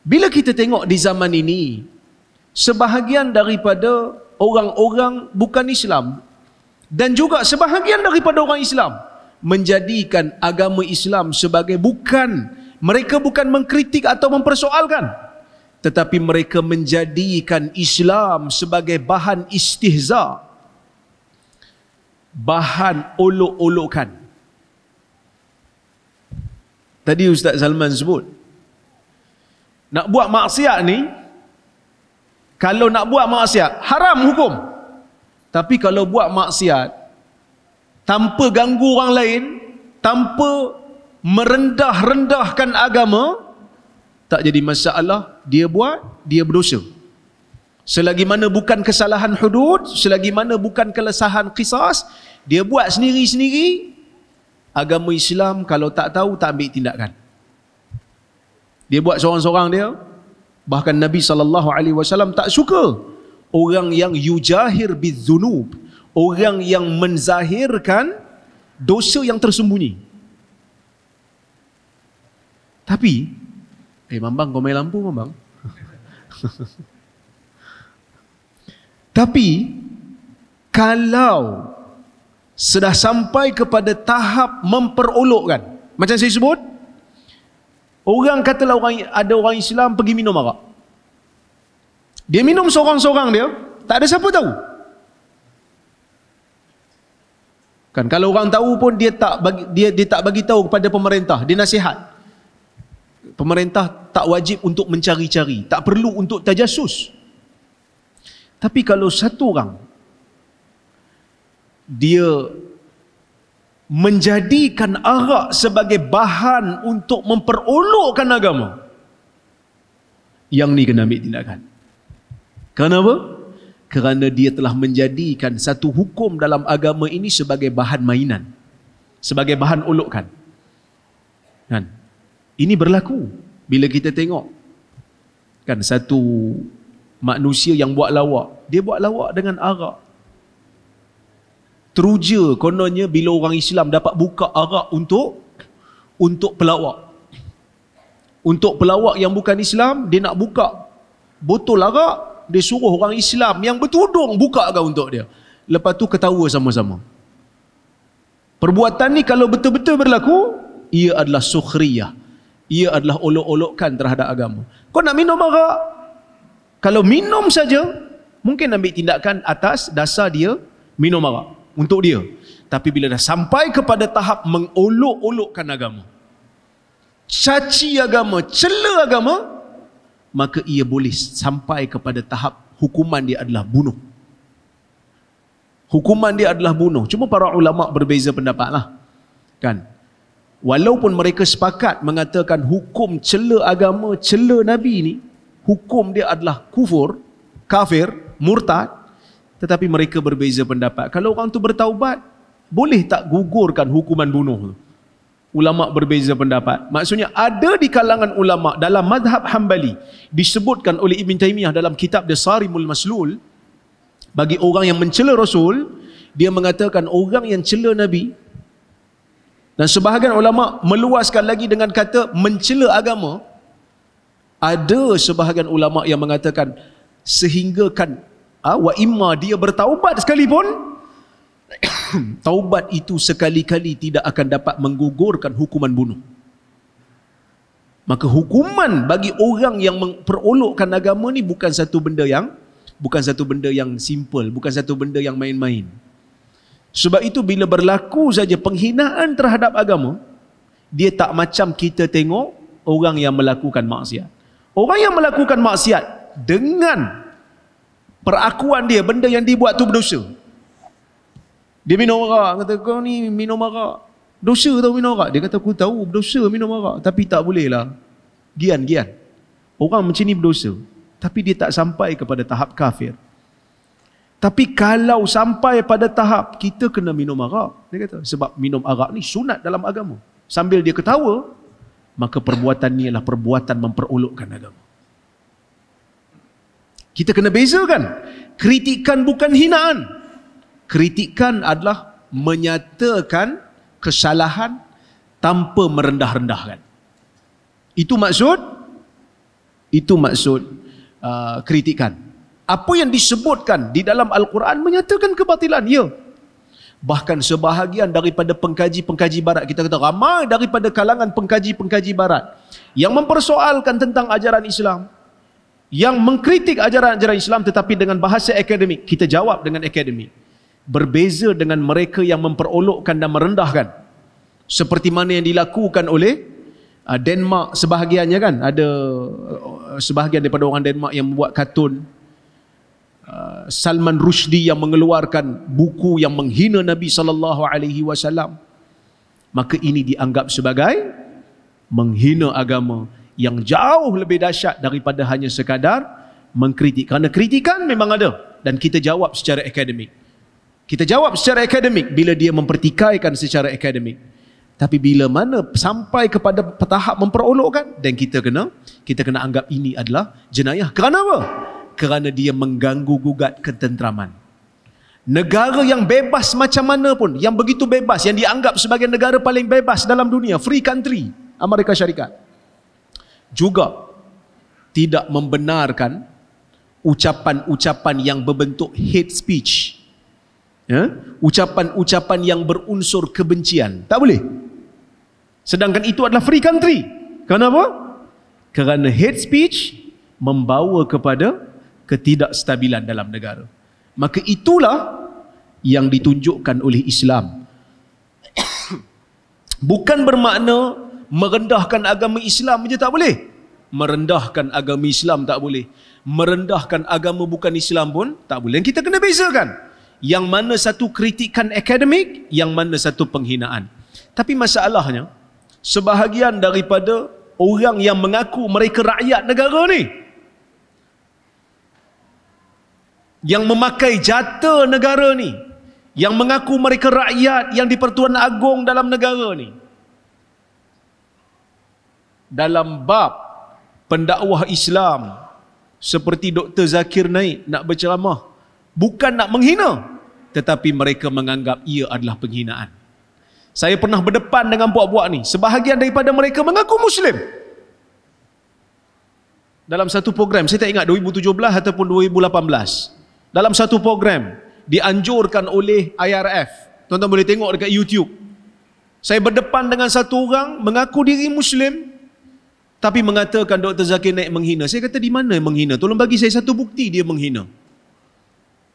Bila kita tengok di zaman ini, sebahagian daripada orang-orang bukan Islam dan juga sebahagian daripada orang Islam menjadikan agama Islam sebagai mereka bukan mengkritik atau mempersoalkan, tetapi mereka menjadikan Islam sebagai bahan istihza, bahan olok-olokan. Tadi Ustaz Salman sebut, nak buat maksiat ni, kalau nak buat maksiat haram hukum. Tapi kalau buat maksiat tanpa ganggu orang lain, tanpa merendah-rendahkan agama, tak jadi masalah. Dia buat, dia berdosa. Selagi mana bukan kesalahan hudud, selagi mana bukan kesalahan qisas, dia buat sendiri-sendiri, agama Islam kalau tak tahu, tak ambil tindakan. Dia buat seorang-seorang dia. Bahkan Nabi SAW tak suka orang yang yujahir bidzunub, orang yang menzahirkan dosa yang tersembunyi. Tapi Mambang, kau main lampu Mambang. Tapi kalau sudah sampai kepada tahap memperolokkan, macam saya sebut, orang katalah ada orang Islam pergi minum arak. Dia minum seorang-seorang dia, tak ada siapa tahu. Kan kalau orang tahu pun dia tak bagi tahu kepada pemerintah, dia nasihat. Pemerintah tak wajib untuk mencari-cari, tak perlu untuk tajassus. Tapi kalau satu orang dia menjadikan arak sebagai bahan untuk memperolokkan agama, yang ni kena ambil tindakan. Kenapa? Kerana dia telah menjadikan satu hukum dalam agama ini sebagai bahan mainan, sebagai bahan olokkan. Kan? Ini berlaku bila kita tengok kan satu manusia yang buat lawak, dia buat lawak dengan arak. Teruja kononnya bila orang Islam dapat buka arak untuk pelawak. Untuk pelawak yang bukan Islam, dia nak buka botol arak, dia suruh orang Islam yang bertudung bukakan untuk dia. Lepas tu ketawa sama-sama. Perbuatan ni kalau betul-betul berlaku, ia adalah sukhriyah. Ia adalah olok-olokkan terhadap agama. Kau nak minum arak, kalau minum saja, mungkin ambil tindakan atas dasar dia minum arak untuk dia. Tapi bila dah sampai kepada tahap mengolok-olokkan agama, caci agama, cela agama, maka ia boleh sampai kepada tahap hukuman dia adalah bunuh. Hukuman dia adalah bunuh. Cuma para ulama berbeza pendapat lah. Kan? Walaupun mereka sepakat mengatakan hukum cela agama, cela Nabi ni, hukum dia adalah kufur, kafir, murtad, tetapi mereka berbeza pendapat. Kalau orang tu bertaubat, boleh tak gugurkan hukuman bunuh tu? Ulama berbeza pendapat. Maksudnya ada di kalangan ulama dalam madhab Hambali, disebutkan oleh Ibn Taymiyah dalam kitab dia Sarimul Maslul, bagi orang yang mencela Rasul, dia mengatakan orang yang cela Nabi, dan sebahagian ulama meluaskan lagi dengan kata mencela agama. Ada sebahagian ulama yang mengatakan sehinggakan wa imma dia bertaubat sekalipun, taubat itu sekali-kali tidak akan dapat menggugurkan hukuman bunuh. Maka hukuman bagi orang yang memperolokkan agama ni bukan satu benda yang simple, bukan satu benda yang main-main. Sebab itu bila berlaku saja penghinaan terhadap agama, dia tak macam kita tengok orang yang melakukan maksiat. Orang yang melakukan maksiat dengan perakuan dia, benda yang dibuat tu berdosa. Dia minum arak, kata kau ni minum arak, dosa tau minum arak. Dia kata aku tahu berdosa minum arak, tapi tak boleh lah. Gian. Orang macam ni berdosa, tapi dia tak sampai kepada tahap kafir. Tapi kalau sampai pada tahap kita kena minum arak, dia kata, sebab minum arak ni sunat dalam agama, sambil dia ketawa, maka perbuatan ni adalah perbuatan memperolokkan agama. Kita kena bezakan. Kritikan bukan hinaan. Kritikan adalah menyatakan kesalahan tanpa merendah-rendahkan. Itu maksud Itu maksud kritikan. Apa yang disebutkan di dalam Al-Quran menyatakan kebatilan, ya. Bahkan sebahagian daripada pengkaji-pengkaji barat, kita kata ramai daripada kalangan pengkaji-pengkaji barat yang mempersoalkan tentang ajaran Islam, yang mengkritik ajaran-ajaran Islam tetapi dengan bahasa akademik. Kita jawab dengan akademik. Berbeza dengan mereka yang memperolokkan dan merendahkan. Seperti mana yang dilakukan oleh Denmark sebahagiannya kan. Ada sebahagian daripada orang Denmark yang membuat kartun. Salman Rushdie yang mengeluarkan buku yang menghina Nabi SAW. Maka ini dianggap sebagai menghina agama yang jauh lebih dahsyat daripada hanya sekadar mengkritik. Kerana kritikan memang ada dan kita jawab secara akademik. Kita jawab secara akademik bila dia mempertikaikan secara akademik. Tapi bila mana sampai kepada tahap memperolokkan, dan kita kena anggap ini adalah jenayah. Kerana apa? Kerana dia mengganggu gugat ketenteraman. Negara yang bebas macam mana pun, yang begitu bebas, yang dianggap sebagai negara paling bebas dalam dunia, free country, Amerika Syarikat, juga tidak membenarkan ucapan-ucapan yang berbentuk hate speech, ya? Ucapan-ucapan yang berunsur kebencian. Tak boleh. Sedangkan itu adalah free country. Kenapa? Kerana hate speech membawa kepada ketidakstabilan dalam negara. Maka itulah yang ditunjukkan oleh Islam. Bukan bermakna merendahkan agama Islam saja tak boleh. Merendahkan agama Islam tak boleh. Merendahkan agama bukan Islam pun tak boleh. Dan kita kena bezakan. Yang mana satu kritikan akademik, yang mana satu penghinaan. Tapi masalahnya, sebahagian daripada orang yang mengaku mereka rakyat negara ni, yang memakai jata negara ni, yang mengaku mereka rakyat yang di-Pertuan Agong dalam negara ni, dalam bab pendakwah Islam seperti Dr. Zakir Naik nak berceramah, bukan nak menghina, tetapi mereka menganggap ia adalah penghinaan. Saya pernah berdepan dengan puak-puak ni, sebahagian daripada mereka mengaku Muslim. Dalam satu program, saya tak ingat 2017 ataupun 2018, dalam satu program dianjurkan oleh IRF, tuan-tuan boleh tengok dekat YouTube, saya berdepan dengan satu orang mengaku diri Muslim tapi mengatakan Dr. Zakir Naik menghina. Saya kata, di mana menghina? Tolong bagi saya satu bukti dia menghina.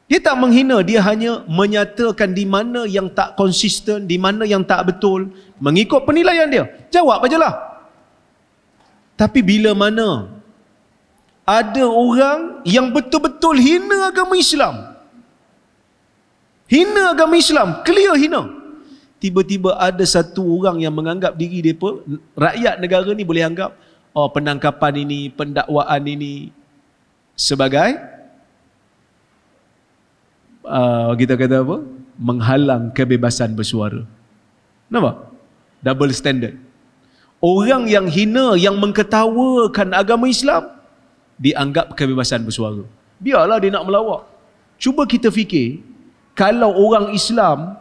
Dia tak menghina, dia hanya menyatakan di mana yang tak konsisten, di mana yang tak betul, mengikut penilaian dia. Jawab ajalah. Tapi bila mana ada orang yang betul-betul hina agama Islam, hina agama Islam, clear hina, tiba-tiba ada satu orang yang menganggap diri mereka, rakyat negara ni boleh anggap, oh, penangkapan ini, pendakwaan ini sebagai kita kata apa? Menghalang kebebasan bersuara. Nampak? Double standard. Orang yang hina, yang mengketawakan agama Islam, dianggap kebebasan bersuara. Biarlah dia nak melawak. Cuba kita fikir, kalau orang Islam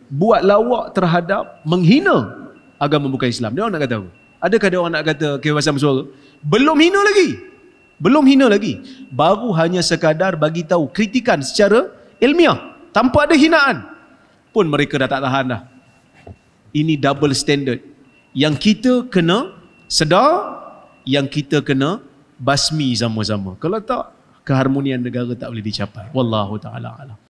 buat lawak terhadap menghina agama bukan Islam, dia orang nak kata apa? Adakah dia orang nak kata kebebasan bersuara? Belum hina lagi. Belum hina lagi. Baru hanya sekadar bagi tahu kritikan secara ilmiah, tanpa ada hinaan pun mereka dah tak tahan dah. Ini double standard yang kita kena sedar, yang kita kena basmi sama-sama. Kalau tak, keharmonian negara tak boleh dicapai. Wallahu ta'ala alam.